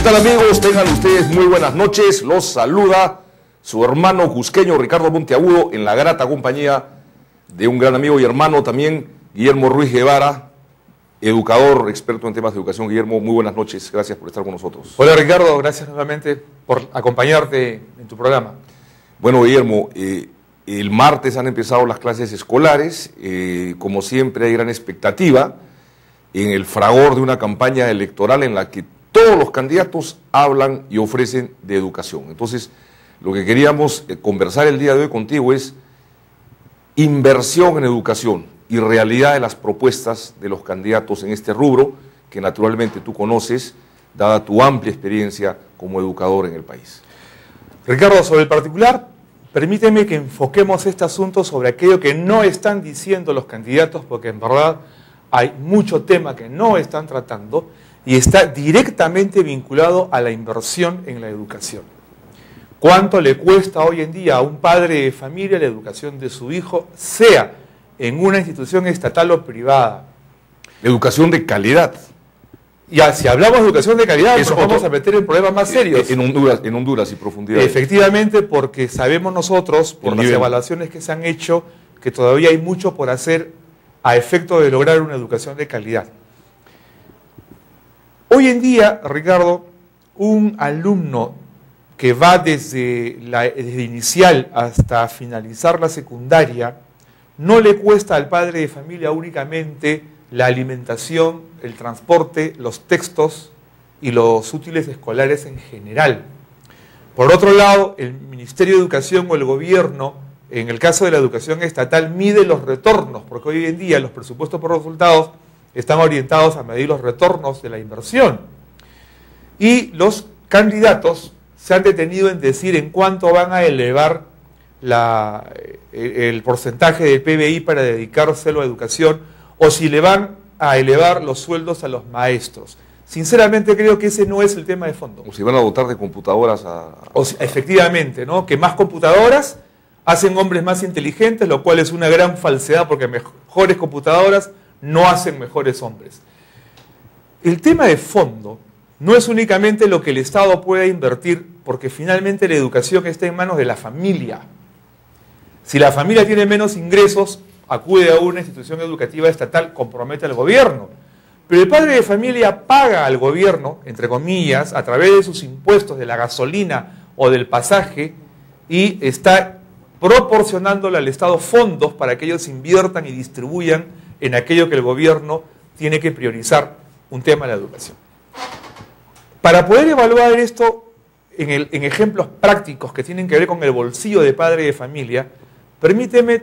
tal, amigos? Tengan ustedes muy buenas noches. Los saluda su hermano cusqueño Ricardo Monteagudo en la grata compañía de un gran amigo y hermano también, Guillermo Ruiz Guevara, educador, experto en temas de educación. Guillermo, muy buenas noches. Gracias por estar con nosotros. Hola, Ricardo. Gracias nuevamente por acompañarte en tu programa. Bueno, Guillermo, el martes han empezado las clases escolares. Como siempre, hay gran expectativa en el fragor de una campaña electoral en la que todos los candidatos hablan y ofrecen de educación. Entonces, lo que queríamos conversar el día de hoy contigo es inversión en educación y realidad de las propuestas de los candidatos en este rubro, que naturalmente tú conoces, dada tu amplia experiencia como educador en el país. Ricardo, sobre el particular, permíteme que enfoquemos este asunto sobre aquello que no están diciendo los candidatos, porque en verdad hay mucho tema que no están tratando y está directamente vinculado a la inversión en la educación. ¿Cuánto le cuesta hoy en día a un padre de familia la educación de su hijo, sea en una institución estatal o privada? Educación de calidad. Y si hablamos de educación de calidad, nos vamos a meter en problemas más serios. En Honduras y profundidad. Efectivamente, porque sabemos nosotros, por las evaluaciones que se han hecho, que todavía hay mucho por hacer a efecto de lograr una educación de calidad. Hoy en día, Ricardo, un alumno que va desde inicial hasta finalizar la secundaria, no le cuesta al padre de familia únicamente la alimentación, el transporte, los textos y los útiles escolares en general. Por otro lado, el Ministerio de Educación o el gobierno, en el caso de la educación estatal, mide los retornos, porque hoy en día los presupuestos por resultados están orientados a medir los retornos de la inversión. Y los candidatos se han detenido en decir en cuánto van a elevar el porcentaje del PBI para dedicárselo a educación, o si le van a elevar los sueldos a los maestros. Sinceramente creo que ese no es el tema de fondo. O si van a dotar de computadoras efectivamente, ¿no? Que más computadoras hacen hombres más inteligentes, lo cual es una gran falsedad, porque mejores computadoras no hacen mejores hombres. El tema de fondo no es únicamente lo que el Estado pueda invertir, porque finalmente la educación está en manos de la familia. Si la familia tiene menos ingresos, acude a una institución educativa estatal, compromete al gobierno. Pero el padre de familia paga al gobierno, entre comillas, a través de sus impuestos, de la gasolina o del pasaje, y está proporcionándole al Estado fondos para que ellos inviertan y distribuyan en aquello que el gobierno tiene que priorizar, un tema de la educación. Para poder evaluar esto en ejemplos prácticos que tienen que ver con el bolsillo de padre de familia, permíteme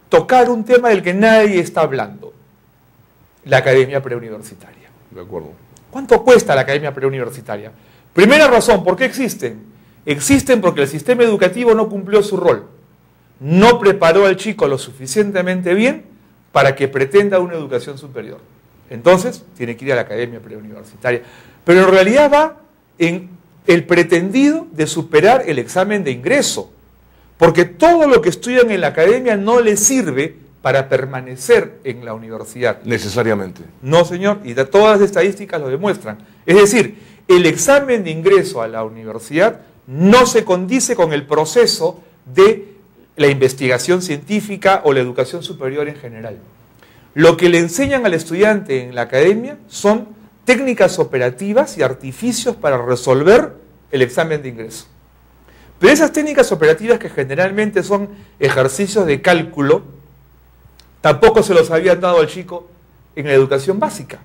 tocar un tema del que nadie está hablando: la academia preuniversitaria. De acuerdo. ¿Cuánto cuesta la academia preuniversitaria? Primera razón, ¿por qué existen? Existen porque el sistema educativo no cumplió su rol. No preparó al chico lo suficientemente bien para que pretenda una educación superior. Entonces, tiene que ir a la academia preuniversitaria. Pero en realidad va en el pretendido de superar el examen de ingreso. Porque todo lo que estudian en la academia no les sirve para permanecer en la universidad. Necesariamente. No, señor, y todas las estadísticas lo demuestran. Es decir, el examen de ingreso a la universidad no se condice con el proceso de la investigación científica o la educación superior en general. Lo que le enseñan al estudiante en la academia son técnicas operativas y artificios para resolver el examen de ingreso. Pero esas técnicas operativas, que generalmente son ejercicios de cálculo, tampoco se los habían dado al chico en la educación básica.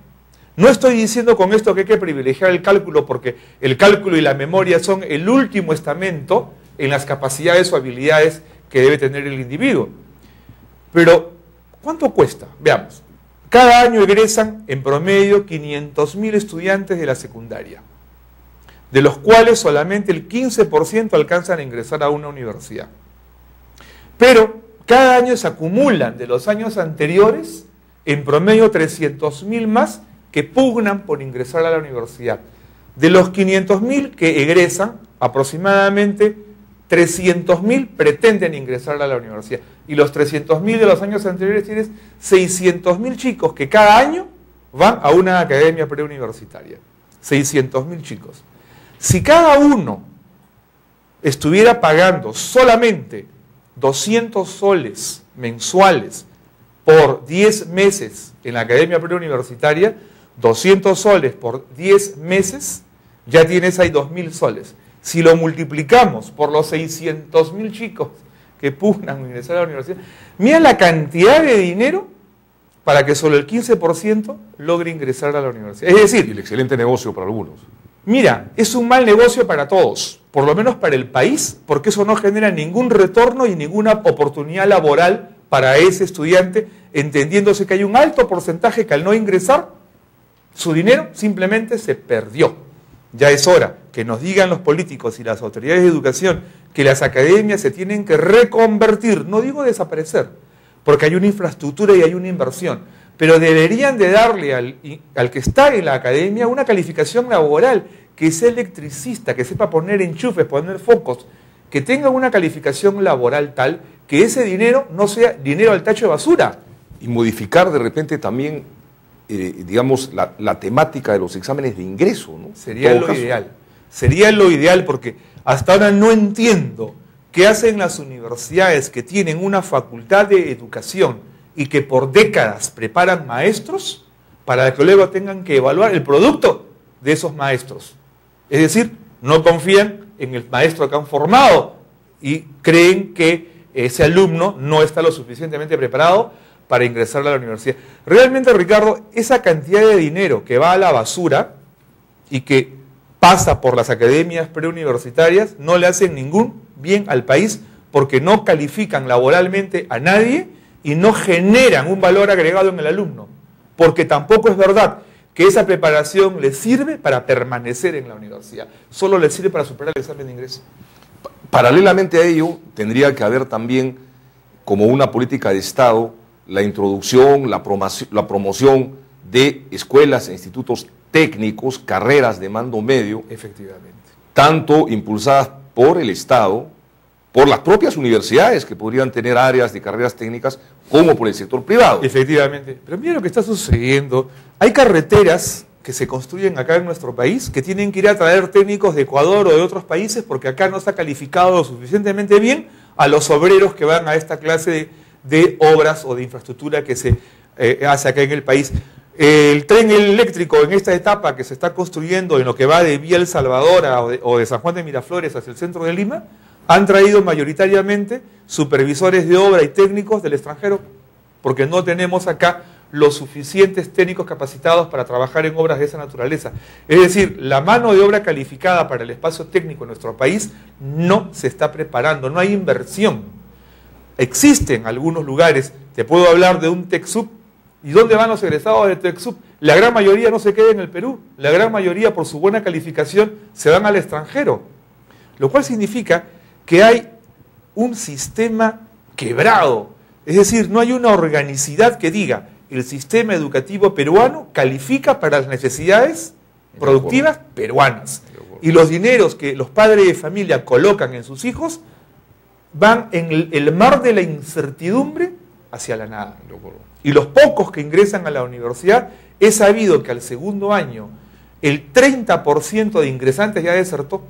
No estoy diciendo con esto que hay que privilegiar el cálculo, porque el cálculo y la memoria son el último estamento en las capacidades o habilidades que debe tener el individuo. Pero, ¿cuánto cuesta? Veamos. Cada año egresan en promedio 500.000 estudiantes de la secundaria, de los cuales solamente el 15% alcanzan a ingresar a una universidad. Pero cada año se acumulan de los años anteriores en promedio 300.000 más que pugnan por ingresar a la universidad. De los 500.000 que egresan, aproximadamente 300.000 pretenden ingresar a la universidad. Y los 300.000 de los años anteriores tienes 600.000 chicos que cada año van a una academia preuniversitaria. 600.000 chicos. Si cada uno estuviera pagando solamente 200 soles mensuales por 10 meses en la academia preuniversitaria, 200 soles por 10 meses, ya tienes ahí 2.000 soles. Si lo multiplicamos por los 600.000 chicos que pugnan ingresar a la universidad, mira la cantidad de dinero para que solo el 15% logre ingresar a la universidad. Es decir, Y el excelente negocio para algunos. mira, es un mal negocio para todos, por lo menos para el país, porque eso no genera ningún retorno y ninguna oportunidad laboral para ese estudiante, entendiéndose que hay un alto porcentaje que al no ingresar, su dinero simplemente se perdió. Ya es hora que nos digan los políticos y las autoridades de educación que las academias se tienen que reconvertir, no digo desaparecer, porque hay una infraestructura y hay una inversión, pero deberían de darle al que está en la academia una calificación laboral, que sea electricista, que sepa poner enchufes, poner focos, que tenga una calificación laboral tal que ese dinero no sea dinero al tacho de basura. Y modificar de repente también, digamos, la temática de los exámenes de ingreso, ¿no? Sería lo ideal. Sería lo ideal porque hasta ahora no entiendo qué hacen las universidades que tienen una facultad de educación y que por décadas preparan maestros para que luego tengan que evaluar el producto de esos maestros. Es decir, no confían en el maestro que han formado y creen que ese alumno no está lo suficientemente preparado para ingresar a la universidad. Realmente, Ricardo, esa cantidad de dinero que va a la basura y que pasa por las academias preuniversitarias no le hacen ningún bien al país porque no califican laboralmente a nadie y no generan un valor agregado en el alumno. Porque tampoco es verdad que esa preparación le sirve para permanecer en la universidad, solo le sirve para superar el examen de ingreso. Paralelamente a ello, tendría que haber también, como una política de Estado, la introducción, la promoción de escuelas e institutos técnicos, carreras de mando medio, Efectivamente. tanto impulsadas por el Estado, por las propias universidades que podrían tener áreas de carreras técnicas, como por el sector privado. Efectivamente. Pero mira lo que está sucediendo. Hay carreteras que se construyen acá en nuestro país que tienen que ir a traer técnicos de Ecuador o de otros países porque acá no está calificado lo suficientemente bien a los obreros que van a esta clase de obras o de infraestructura que se hace acá en el país. El tren eléctrico en esta etapa que se está construyendo en lo que va de Vía El Salvador o de San Juan de Miraflores hacia el centro de Lima, han traído mayoritariamente supervisores de obra y técnicos del extranjero, porque no tenemos acá los suficientes técnicos capacitados para trabajar en obras de esa naturaleza. Es decir, la mano de obra calificada para el espacio técnico en nuestro país no se está preparando, no hay inversión. Existen algunos lugares, te puedo hablar de un TecSub. ¿Y dónde van los egresados de TecSub? La gran mayoría no se queda en el Perú, la gran mayoría por su buena calificación se van al extranjero, lo cual significa que hay un sistema quebrado, es decir, no hay una organicidad que diga el sistema educativo peruano califica para las necesidades productivas peruanas y los dineros que los padres de familia colocan en sus hijos van en el mar de la incertidumbre hacia la nada. Y los pocos que ingresan a la universidad, he sabido que al segundo año el 30% de ingresantes ya desertó.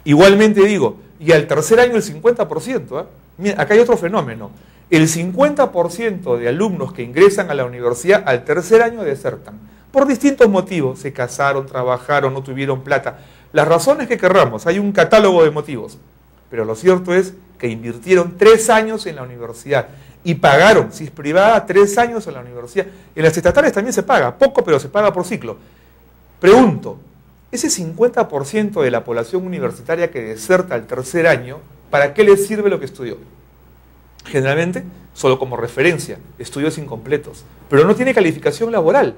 Igualmente digo, y al tercer año el 50%. Mira, acá hay otro fenómeno. El 50% de alumnos que ingresan a la universidad al tercer año desertan. Por distintos motivos. Se casaron, trabajaron, no tuvieron plata. Las razones que querramos, hay un catálogo de motivos. Pero lo cierto es que invirtieron 3 años en la universidad y pagaron, si es privada, 3 años en la universidad. En las estatales también se paga, poco, pero se paga por ciclo. Pregunto, ese 50% de la población universitaria que deserta al tercer año, ¿para qué le sirve lo que estudió? Generalmente, solo como referencia, estudios incompletos, pero no tiene calificación laboral.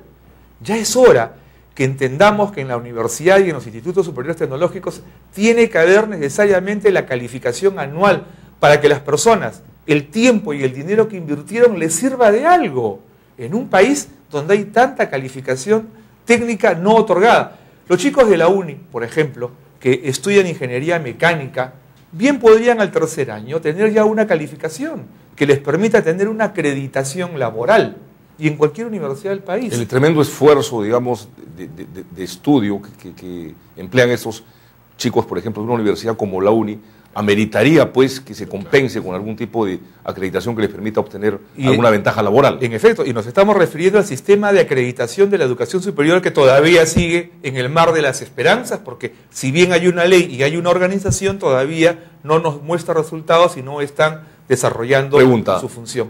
Ya es hora que entendamos que en la universidad y en los institutos superiores tecnológicos tiene que haber necesariamente la calificación anual para que las personas, el tiempo y el dinero que invirtieron les sirva de algo en un país donde hay tanta calificación técnica no otorgada. Los chicos de la UNI, por ejemplo, que estudian ingeniería mecánica, bien podrían al tercer año tener ya una calificación que les permita tener una acreditación laboral y en cualquier universidad del país. El tremendo esfuerzo, digamos, de estudio que emplean esos chicos, por ejemplo, de una universidad como la UNI, ameritaría pues que se compense con algún tipo de acreditación que les permita obtener alguna ventaja laboral. En efecto, y nos estamos refiriendo al sistema de acreditación de la educación superior que todavía sigue en el mar de las esperanzas, porque si bien hay una ley y hay una organización, todavía no nos muestra resultados y no están desarrollando su función.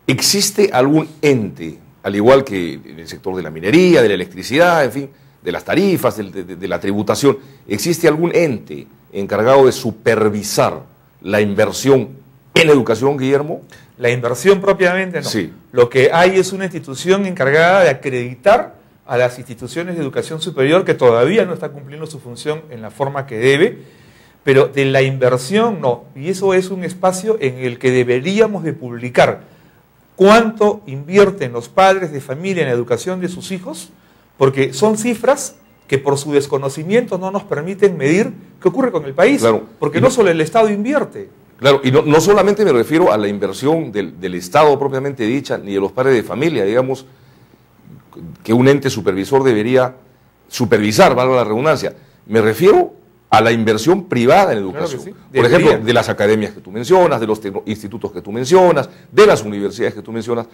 ¿Existe algún ente, al igual que en el sector de la minería, de la electricidad, en fin, de las tarifas, de la tributación, existe algún ente encargado de supervisar la inversión en educación, Guillermo? La inversión propiamente no. Sí. Lo que hay es una institución encargada de acreditar a las instituciones de educación superior que todavía no está cumpliendo su función en la forma que debe, pero de la inversión no. Y eso es un espacio en el que deberíamos de publicar cuánto invierten los padres de familia en la educación de sus hijos, porque son cifras que por su desconocimiento no nos permiten medir qué ocurre con el país, claro, porque no solo el Estado invierte. Claro, y no solamente me refiero a la inversión del Estado propiamente dicha, ni de los padres de familia, digamos, que un ente supervisor debería supervisar, valga la redundancia. Me refiero a la inversión privada en educación. Claro que sí. Por ejemplo, de las academias que tú mencionas, de los institutos que tú mencionas, de las universidades que tú mencionas,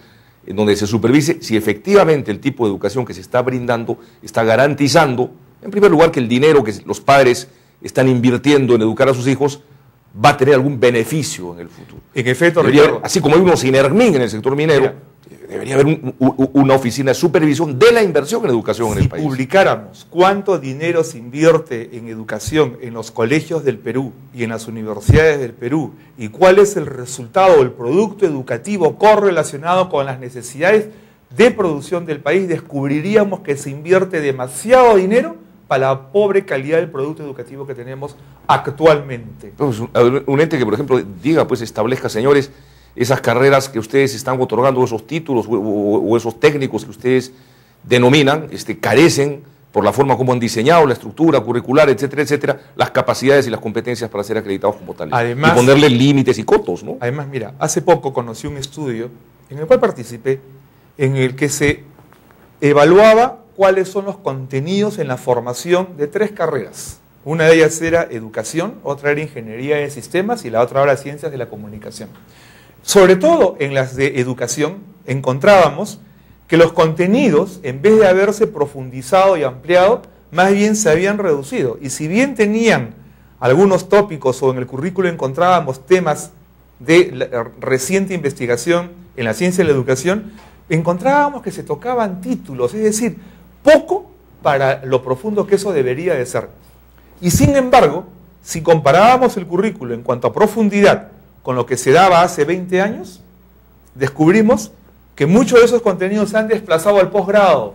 en donde se supervise si efectivamente el tipo de educación que se está brindando está garantizando, en primer lugar, que el dinero que los padres están invirtiendo en educar a sus hijos va a tener algún beneficio en el futuro. En efecto, Ricardo, así como hay unos Sinermin en el sector minero, debería haber una oficina de supervisión de la inversión en educación en el país. Si publicáramos cuánto dinero se invierte en educación en los colegios del Perú y en las universidades del Perú y cuál es el resultado o el producto educativo correlacionado con las necesidades de producción del país, descubriríamos que se invierte demasiado dinero para la pobre calidad del producto educativo que tenemos actualmente. Pues un ente que, por ejemplo, diga, pues establezca, señores, esas carreras que ustedes están otorgando, esos títulos o esos técnicos que ustedes denominan, carecen por la forma como han diseñado la estructura curricular, etcétera, etcétera, las capacidades y las competencias para ser acreditados como tales. Además, y ponerle límites y cotos, ¿no? Además, mira, hace poco conocí un estudio en el cual participé, en el que se evaluaba cuáles son los contenidos en la formación de 3 carreras. Una de ellas era educación, otra era ingeniería de sistemas y la otra era ciencias de la comunicación. Sobre todo en las de educación encontrábamos que los contenidos, en vez de haberse profundizado y ampliado, más bien se habían reducido. Y si bien tenían algunos tópicos o en el currículo encontrábamos temas de reciente investigación en la ciencia de la educación, encontrábamos que se tocaban títulos, es decir, poco para lo profundo que eso debería de ser. Y sin embargo, si comparábamos el currículo en cuanto a profundidad con lo que se daba hace 20 años, descubrimos que muchos de esos contenidos se han desplazado al posgrado.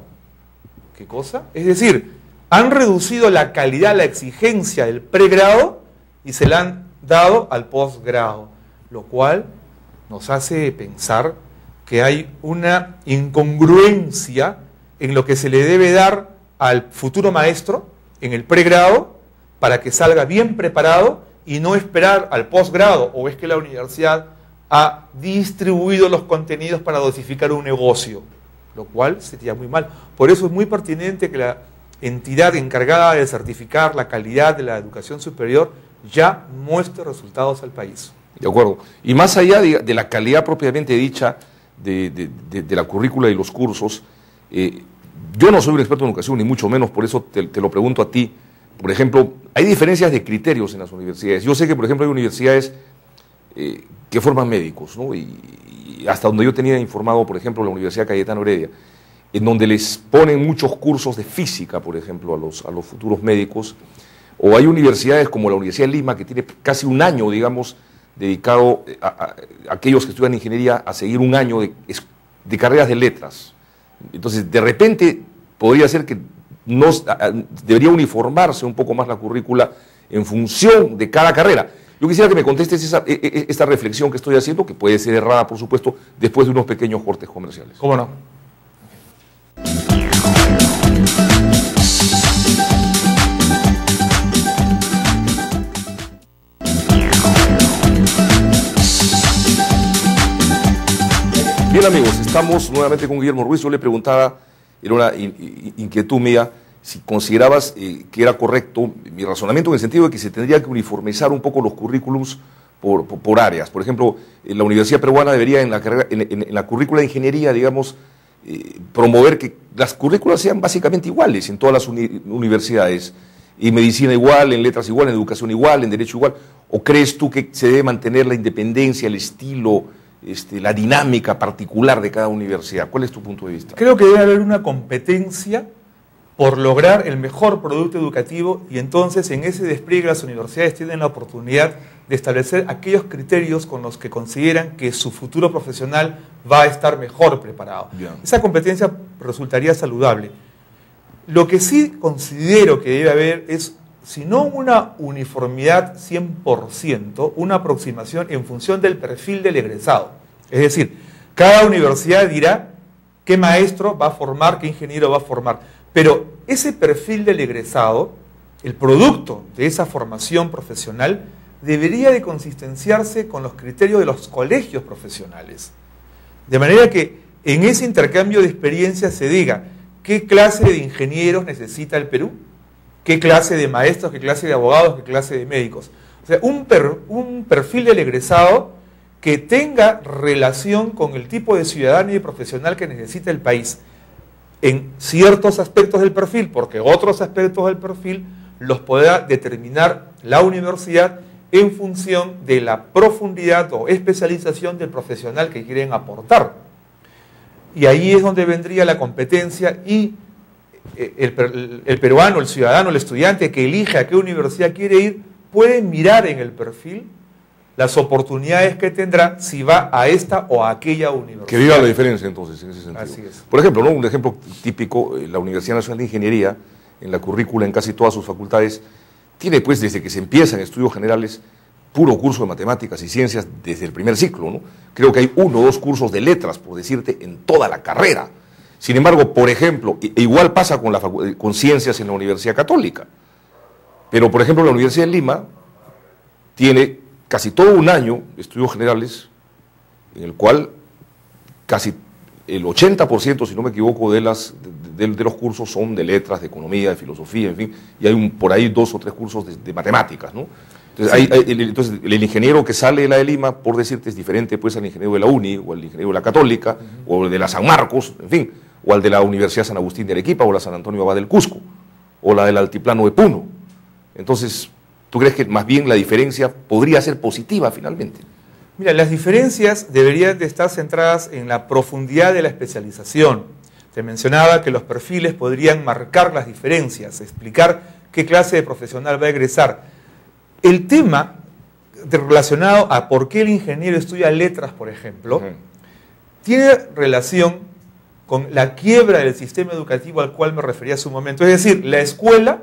¿Qué cosa? Es decir, han reducido la calidad, la exigencia del pregrado y se la han dado al posgrado, lo cual nos hace pensar que hay una incongruencia en lo que se le debe dar al futuro maestro en el pregrado para que salga bien preparado y no esperar al posgrado, o es que la universidad ha distribuido los contenidos para dosificar un negocio, lo cual sería muy mal. Por eso es muy pertinente que la entidad encargada de certificar la calidad de la educación superior ya muestre resultados al país. De acuerdo. Y más allá de la calidad propiamente dicha de la currícula y los cursos, yo no soy un experto en educación, ni mucho menos, por eso te lo pregunto a ti. Por ejemplo, hay diferencias de criterios en las universidades. Yo sé que, por ejemplo, hay universidades que forman médicos, ¿no? Y hasta donde yo tenía informado, por ejemplo, la Universidad Cayetano Heredia, en donde les ponen muchos cursos de física, por ejemplo, a los futuros médicos. O hay universidades como la Universidad de Lima, que tiene casi un año, digamos, dedicado a aquellos que estudian ingeniería a seguir un año de carreras de letras. Entonces, de repente, podría ser que debería uniformarse un poco más la currícula en función de cada carrera. Yo quisiera que me contestes esta reflexión que estoy haciendo, que puede ser errada, por supuesto, después de unos pequeños cortes comerciales. ¿Cómo no? Bien, amigos, estamos nuevamente con Guillermo Ruiz. Yo le preguntaba era una inquietud mía, si considerabas que era correcto mi razonamiento en el sentido de que se tendría que uniformizar un poco los currículums por áreas. Por ejemplo, la Universidad Peruana debería en la currícula de ingeniería, digamos, promover que las currículas sean básicamente iguales en todas las universidades, y medicina igual, en letras igual, en educación igual, en derecho igual. ¿O crees tú que se debe mantener la independencia, el estilo, la dinámica particular de cada universidad? ¿Cuál es tu punto de vista? Creo que debe haber una competencia por lograr el mejor producto educativo, y entonces en ese despliegue las universidades tienen la oportunidad de establecer aquellos criterios con los que consideran que su futuro profesional va a estar mejor preparado. Bien. Esa competencia resultaría saludable. Lo que sí considero que debe haber es, si no una uniformidad 100%, una aproximación en función del perfil del egresado. Es decir, cada universidad dirá qué maestro va a formar, qué ingeniero va a formar. Pero ese perfil del egresado, el producto de esa formación profesional, debería de consistenciarse con los criterios de los colegios profesionales. De manera que en ese intercambio de experiencias se diga qué clase de ingenieros necesita el Perú, qué clase de maestros, qué clase de abogados, qué clase de médicos. O sea, un perfil del egresado que tenga relación con el tipo de ciudadano y de profesional que necesita el país en ciertos aspectos del perfil, porque otros aspectos del perfil los podrá determinar la universidad en función de la profundidad o especialización del profesional que quieren aportar. Y ahí es donde vendría la competencia, y el peruano, el ciudadano, el estudiante que elige a qué universidad quiere ir, puede mirar en el perfil las oportunidades que tendrá si va a esta o a aquella universidad. Que diga la diferencia entonces en ese sentido. Así es. Por ejemplo, ¿no? Un ejemplo típico, la Universidad Nacional de Ingeniería, en la currícula en casi todas sus facultades, tiene pues desde que se empieza en estudios generales puro curso de matemáticas y ciencias desde el primer ciclo, ¿no? Creo que hay 1 o 2 cursos de letras, por decirte, en toda la carrera. Sin embargo, por ejemplo, igual pasa con ciencias en la Universidad Católica. Pero, por ejemplo, la Universidad de Lima tiene casi todo un año de estudios generales, en el cual casi el 80%, si no me equivoco, de los cursos son de letras, de economía, de filosofía, en fin, y hay por ahí 2 o 3 cursos de matemáticas, ¿no? Entonces, Sí. Entonces, el ingeniero que sale de la de Lima, por decirte, es diferente pues al ingeniero de la UNI, o al ingeniero de la Católica, o el de la San Marcos, en fin, o al de la Universidad San Agustín de Arequipa, o la San Antonio Abad del Cusco, o la del Altiplano de Puno. Entonces, ¿tú crees que más bien la diferencia podría ser positiva finalmente? Mira, las diferencias deberían de estar centradas en la profundidad de la especialización. Te mencionaba que los perfiles podrían marcar las diferencias, explicar qué clase de profesional va a egresar. El tema relacionado a por qué el ingeniero estudia letras, por ejemplo, tiene relación con la quiebra del sistema educativo al cual me refería hace un momento. Es decir, la escuela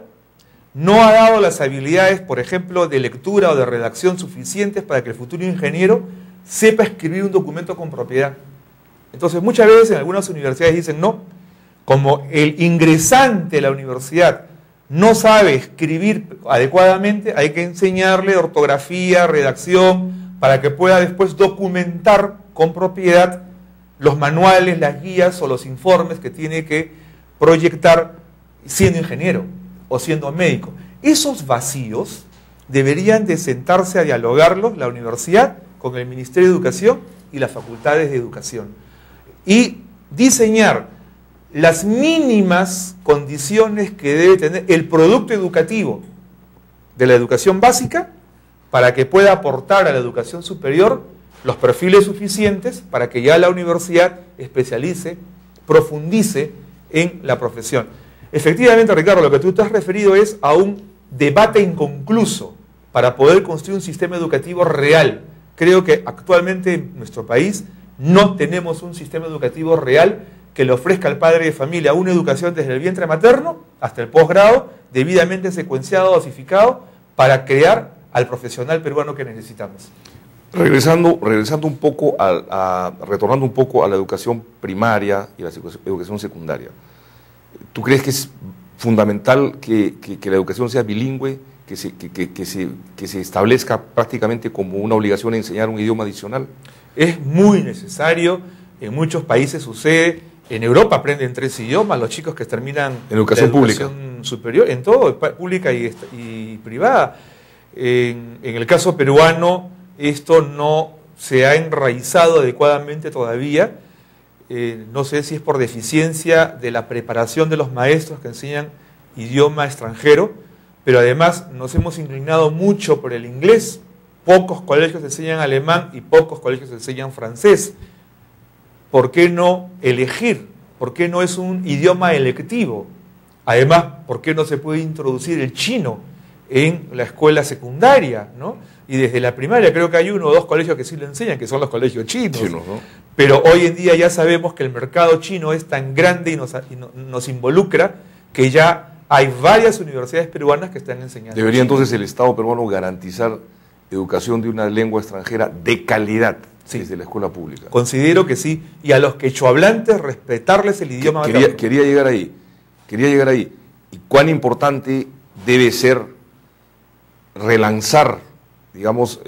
no ha dado las habilidades, por ejemplo, de lectura o de redacción suficientes para que el futuro ingeniero sepa escribir un documento con propiedad. Entonces, muchas veces en algunas universidades dicen, no, como el ingresante de la universidad no sabe escribir adecuadamente, hay que enseñarle ortografía, redacción, para que pueda después documentar con propiedad los manuales, las guías o los informes que tiene que proyectar siendo ingeniero o siendo médico. Esos vacíos deberían de sentarse a dialogarlos la universidad con el Ministerio de Educación y las facultades de educación, y diseñar las mínimas condiciones que debe tener el producto educativo de la educación básica para que pueda aportar a la educación superior los perfiles suficientes para que ya la universidad especialice, profundice en la profesión. Efectivamente, Ricardo, lo que tú te has referido es a un debate inconcluso para poder construir un sistema educativo real. Creo que actualmente en nuestro país no tenemos un sistema educativo real que le ofrezca al padre de familia una educación desde el vientre materno hasta el posgrado, debidamente secuenciado, dosificado, para crear al profesional peruano que necesitamos. Regresando un poco, retornando un poco a la educación primaria y la educación secundaria, ¿tú crees que es fundamental que la educación sea bilingüe, que se establezca prácticamente como una obligación enseñar un idioma adicional? Es muy necesario, en muchos países sucede, en Europa aprenden 3 idiomas, los chicos que terminan en educación pública superior, en todo, pública y privada. En el caso peruano, esto no se ha enraizado adecuadamente todavía. No sé si es por deficiencia de la preparación de los maestros que enseñan idioma extranjero, pero además nos hemos inclinado mucho por el inglés. Pocos colegios enseñan alemán y pocos colegios enseñan francés. ¿Por qué no elegir? ¿Por qué no es un idioma electivo? Además, ¿por qué no se puede introducir el chino en la escuela secundaria, ¿no? Y desde la primaria creo que hay 1 o 2 colegios que sí lo enseñan, que son los colegios chinos. ¿no? Pero hoy en día ya sabemos que el mercado chino es tan grande y nos involucra que ya hay varias universidades peruanas que están enseñando. ¿Debería entonces el Estado peruano garantizar educación de una lengua extranjera de calidad desde la escuela pública? Considero que sí. Y a los quechohablantes respetarles el idioma materno. Quería llegar ahí. ¿Y cuán importante debe ser relanzar, digamos,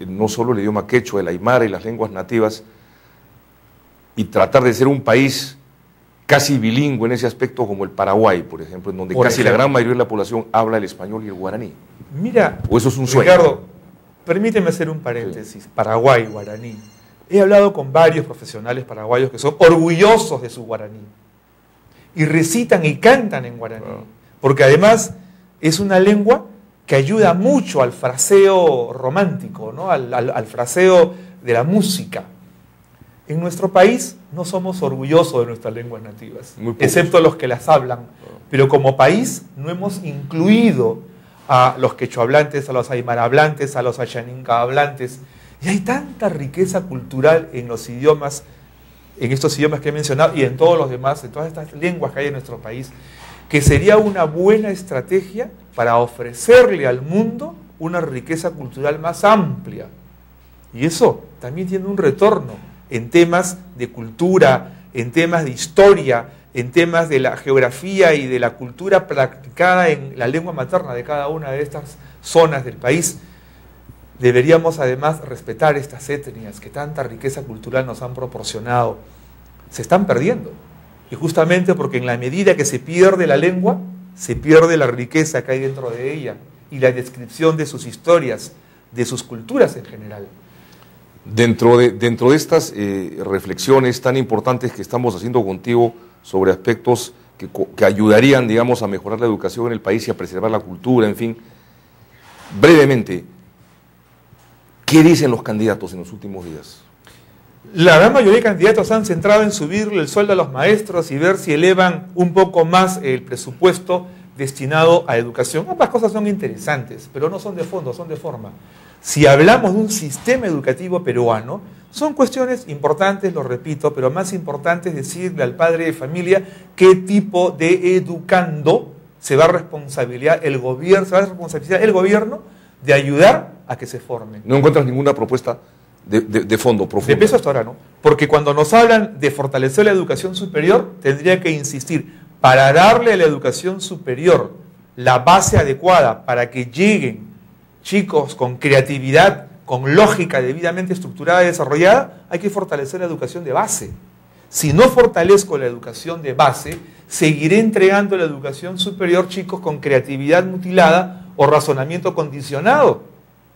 no solo el idioma quechua, el aymara y las lenguas nativas, y tratar de ser un país casi bilingüe en ese aspecto como el Paraguay, por ejemplo, en donde la gran mayoría de la población habla el español y el guaraní? Mira, ¿o eso es un sueño? Ricardo, permíteme hacer un paréntesis. Sí. Paraguay, guaraní. He hablado con varios profesionales paraguayos que son orgullosos de su guaraní y recitan y cantan en guaraní, porque además es una lengua que ayuda mucho al fraseo romántico, ¿no? al fraseo de la música. En nuestro país no somos orgullosos de nuestras lenguas nativas, excepto los que las hablan, pero como país no hemos incluido a los quechohablantes, a los aymarahablantes, a los ayaninca hablantes, y hay tanta riqueza cultural en los idiomas, en estos idiomas que he mencionado y en todos los demás, en todas estas lenguas que hay en nuestro país, que sería una buena estrategia para ofrecerle al mundo una riqueza cultural más amplia. Y eso también tiene un retorno en temas de cultura, en temas de historia, en temas de la geografía y de la cultura practicada en la lengua materna de cada una de estas zonas del país. Deberíamos además respetar estas etnias que tanta riqueza cultural nos han proporcionado. Se están perdiendo. Y justamente porque en la medida que se pierde la lengua, se pierde la riqueza que hay dentro de ella y la descripción de sus historias, de sus culturas en general. Dentro de estas reflexiones tan importantes que estamos haciendo contigo sobre aspectos que ayudarían, digamos, a mejorar la educación en el país y a preservar la cultura, en fin, brevemente, ¿qué dicen los candidatos en los últimos días? La gran mayoría de candidatos han centrado en subirle el sueldo a los maestros y ver si elevan un poco más el presupuesto destinado a educación. Ambas cosas son interesantes, pero no son de fondo, son de forma. Si hablamos de un sistema educativo peruano, son cuestiones importantes, lo repito, pero más importante es decirle al padre de familia qué tipo de educando se va a responsabilizar el gobierno de ayudar a que se formen. ¿No encuentras ninguna propuesta de fondo profundo? De peso hasta ahora, ¿no? Porque cuando nos hablan de fortalecer la educación superior, tendría que insistir, para darle a la educación superior la base adecuada para que lleguen chicos con creatividad, con lógica debidamente estructurada y desarrollada, hay que fortalecer la educación de base. Si no fortalezco la educación de base, seguiré entregando la educación superior chicos con creatividad mutilada o razonamiento condicionado.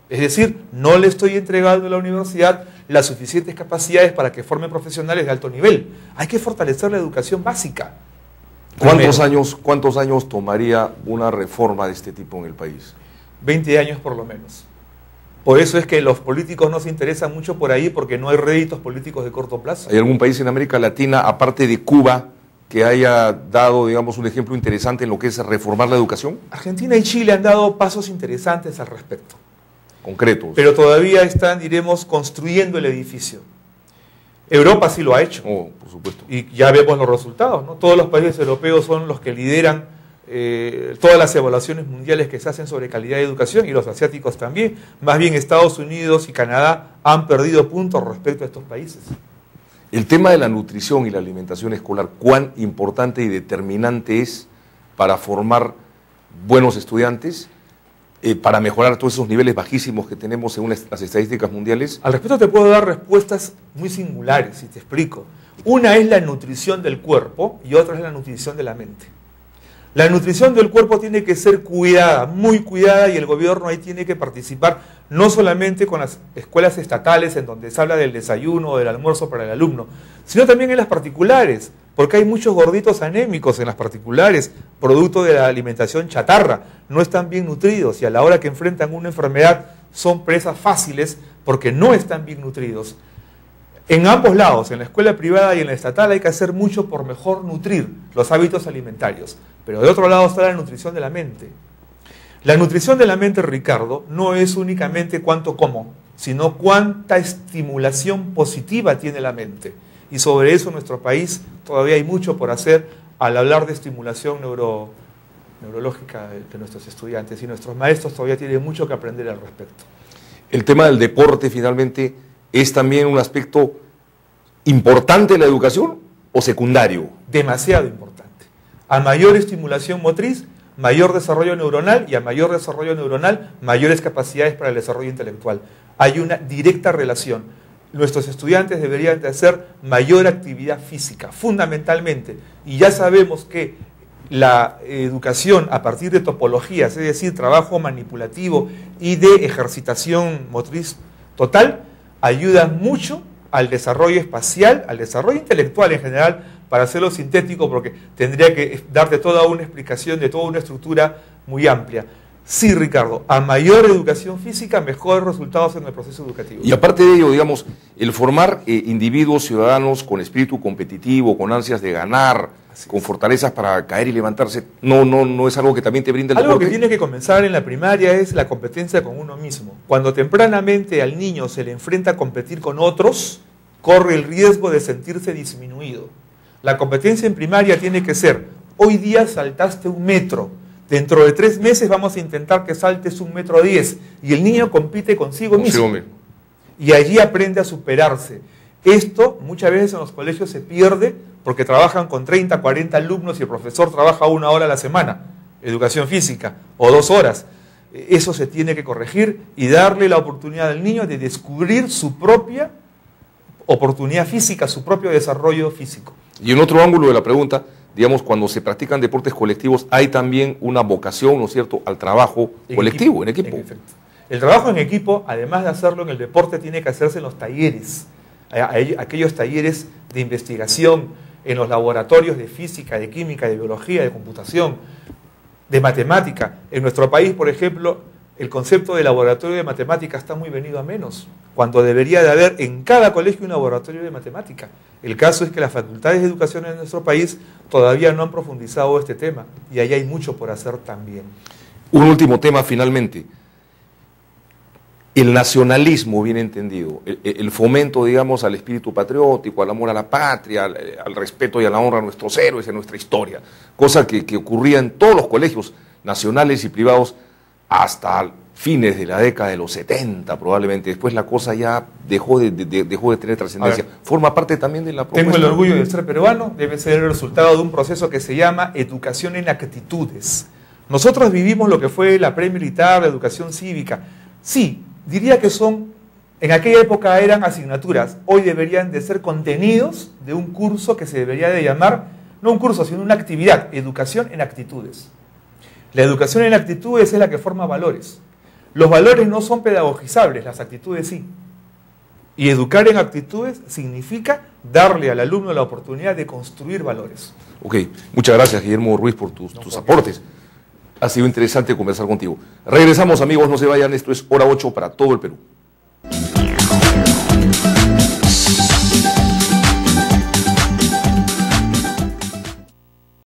Es decir, no le estoy entregando a la universidad las suficientes capacidades para que formen profesionales de alto nivel. Hay que fortalecer la educación básica. ¿Cuántos años tomaría una reforma de este tipo en el país? 20 años por lo menos. Por eso es que los políticos no se interesan mucho por ahí, porque no hay réditos políticos de corto plazo. ¿Hay algún país en América Latina, aparte de Cuba, que haya dado, digamos, un ejemplo interesante en lo que es reformar la educación? Argentina y Chile han dado pasos interesantes al respecto. Concretos. Pero todavía están, diremos, construyendo el edificio. Europa sí lo ha hecho. Oh, por supuesto. Y ya vemos los resultados, ¿no? Todos los países europeos son los que lideran todas las evaluaciones mundiales que se hacen sobre calidad de educación, y los asiáticos también. Más bien Estados Unidos y Canadá han perdido puntos respecto a estos países. El tema de la nutrición y la alimentación escolar, ¿cuán importante y determinante es para formar buenos estudiantes, para mejorar todos esos niveles bajísimos que tenemos según las estadísticas mundiales? Al respecto te puedo dar respuestas muy singulares, y te explico. Una es la nutrición del cuerpo y otra es la nutrición de la mente. La nutrición del cuerpo tiene que ser cuidada, muy cuidada, y el gobierno ahí tiene que participar no solamente con las escuelas estatales en donde se habla del desayuno o del almuerzo para el alumno, sino también en las particulares, porque hay muchos gorditos anémicos en las particulares, producto de la alimentación chatarra, no están bien nutridos y a la hora que enfrentan una enfermedad son presas fáciles porque no están bien nutridos. En ambos lados, en la escuela privada y en la estatal, hay que hacer mucho por mejor nutrir los hábitos alimentarios. Pero de otro lado está la nutrición de la mente. La nutrición de la mente, Ricardo, no es únicamente cuánto como, sino cuánta estimulación positiva tiene la mente. Y sobre eso en nuestro país todavía hay mucho por hacer al hablar de estimulación neurológica de nuestros estudiantes. Y nuestros maestros todavía tienen mucho que aprender al respecto. El tema del deporte, finalmente, ¿es también un aspecto importante de la educación o secundario? Demasiado importante. A mayor estimulación motriz, mayor desarrollo neuronal, y a mayor desarrollo neuronal, mayores capacidades para el desarrollo intelectual. Hay una directa relación. Nuestros estudiantes deberían de hacer mayor actividad física, fundamentalmente. Y ya sabemos que la educación a partir de topologías, es decir, trabajo manipulativo y de ejercitación motriz total, ayuda mucho al desarrollo espacial, al desarrollo intelectual en general, para hacerlo sintético, porque tendría que darte toda una explicación de toda una estructura muy amplia. Sí, Ricardo, a mayor educación física, mejores resultados en el proceso educativo. Y aparte de ello, digamos, el formar individuos ciudadanos con espíritu competitivo, con ansias de ganar, con fortalezas para caer y levantarse, no es algo que también te brinda el deporte. Algo que tiene que comenzar en la primaria es la competencia con uno mismo. Cuando tempranamente al niño se le enfrenta a competir con otros, corre el riesgo de sentirse disminuido. La competencia en primaria tiene que ser: hoy día saltaste 1 metro, dentro de 3 meses vamos a intentar que saltes 1,10 metros, y el niño compite consigo mismo. Y allí aprende a superarse. Esto muchas veces en los colegios se pierde porque trabajan con 30, 40 alumnos y el profesor trabaja 1 hora a la semana, educación física, o 2 horas. Eso se tiene que corregir y darle la oportunidad al niño de descubrir su propia oportunidad física, su propio desarrollo físico. Y en otro ángulo de la pregunta, digamos, cuando se practican deportes colectivos, hay también una vocación, ¿no es cierto?, al trabajo colectivo, en equipo. El trabajo en equipo, además de hacerlo en el deporte, tiene que hacerse en los talleres, aquellos talleres de investigación, en los laboratorios de física, de química, de biología, de computación, de matemática. En nuestro país, por ejemplo, el concepto de laboratorio de matemática está muy venido a menos, cuando debería de haber en cada colegio un laboratorio de matemática. El caso es que las facultades de educación en nuestro país todavía no han profundizado este tema, y ahí hay mucho por hacer también. Un último tema, finalmente. El nacionalismo bien entendido, el fomento, digamos, al espíritu patriótico, al amor a la patria, al respeto y a la honra a nuestros héroes, a nuestra historia, cosa que ocurría en todos los colegios nacionales y privados hasta fines de la década de los 70 probablemente. Después la cosa ya dejó de tener trascendencia. ¿Forma parte también de la propuesta? Tengo el orgullo de ser peruano, debe ser el resultado de un proceso que se llama educación en actitudes. Nosotros vivimos lo que fue la pre-militar, la educación cívica. Sí, diría que en aquella época eran asignaturas, hoy deberían de ser contenidos de un curso que se debería de llamar, no un curso, sino una actividad, educación en actitudes. La educación en actitudes es la que forma valores. Los valores no son pedagogizables, las actitudes sí. Y educar en actitudes significa darle al alumno la oportunidad de construir valores. Ok, muchas gracias, Guillermo Ruiz, por tus aportes. Ha sido interesante conversar contigo. Regresamos, amigos, no se vayan, esto es Hora 8 para todo el Perú.